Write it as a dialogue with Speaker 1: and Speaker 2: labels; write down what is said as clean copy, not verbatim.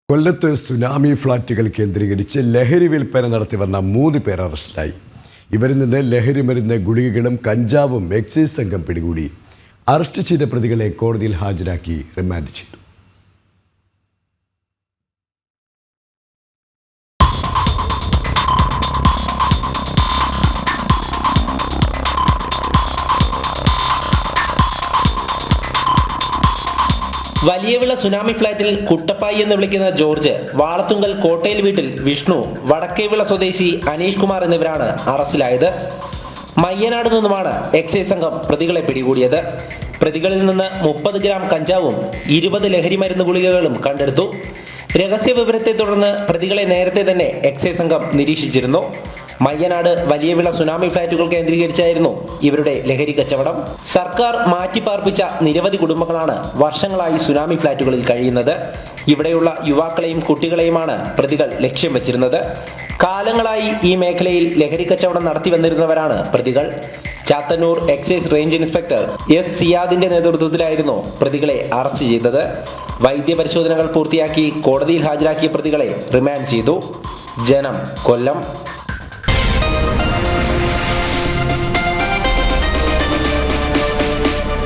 Speaker 1: കൊല്ലത്ത് സുനാമി ഫ്ളാറ്റുകൾ കേന്ദ്രീകരിച്ച് ലഹരി വിൽപ്പന നടത്തിവന്ന 3 പേർ അറസ്റ്റിലായി. ഇവരിൽ നിന്ന് ലഹരി മരുന്ന്, ഗുളികകളും കഞ്ചാവും എക്സൈസ് സംഘം പിടികൂടി. അറസ്റ്റ് ചെയ്ത പ്രതികളെ കോടതിയിൽ ഹാജരാക്കി റിമാൻഡ് ചെയ്തു.
Speaker 2: വലിയവിള സുനാമി ഫ്ളാറ്റിൽ കുട്ടപ്പായി എന്ന് വിളിക്കുന്ന ജോർജ്, വാളത്തുങ്കൽ കോട്ടയിൽ വീട്ടിൽ വിഷ്ണു, വടക്കേവിള സ്വദേശി അനീഷ് കുമാർ എന്നിവരാണ് അറസ്റ്റിലായത്. മയ്യനാട് നിന്നുമാണ് എക്സൈസ് സംഘം പ്രതികളെ പിടികൂടിയത്. പ്രതികളിൽ നിന്ന് 30 ഗ്രാം കഞ്ചാവും 20 ലഹരി മരുന്ന് ഗുളികകളും കണ്ടെടുത്തു. രഹസ്യ വിവരത്തെ തുടർന്ന് പ്രതികളെ നേരത്തെ തന്നെ എക്സൈസ് സംഘം നിരീക്ഷിച്ചിരുന്നു. മയ്യനാട് വലിയവിള സുനാമി ഫ്ളാറ്റുകൾ കേന്ദ്രീകരിച്ചായിരുന്നു ഇവരുടെ ലഹരി കച്ചവടം. സർക്കാർ മാറ്റിപ്പാർപ്പിച്ച നിരവധി കുടുംബങ്ങളാണ് വർഷങ്ങളായി സുനാമി ഫ്ളാറ്റുകളിൽ കഴിയുന്നത്. ഇവിടെയുള്ള യുവാക്കളെയും കുട്ടികളെയുമാണ് പ്രതികൾ ലക്ഷ്യം വെച്ചിരുന്നത്. കാലങ്ങളായി ഈ മേഖലയിൽ ലഹരി കച്ചവടം നടത്തി വന്നിരുന്നവരാണ് പ്രതികൾ. Chathannoor excise range inspector S സിയാദിന്റെ നേതൃത്വത്തിലായിരുന്നു പ്രതികളെ അറസ്റ്റ് ചെയ്തത്. വൈദ്യപരിശോധനകൾ പൂർത്തിയാക്കി കോടതിയിൽ ഹാജരാക്കിയ പ്രതികളെ റിമാൻഡ് ചെയ്തു. ജനം, കൊല്ലം.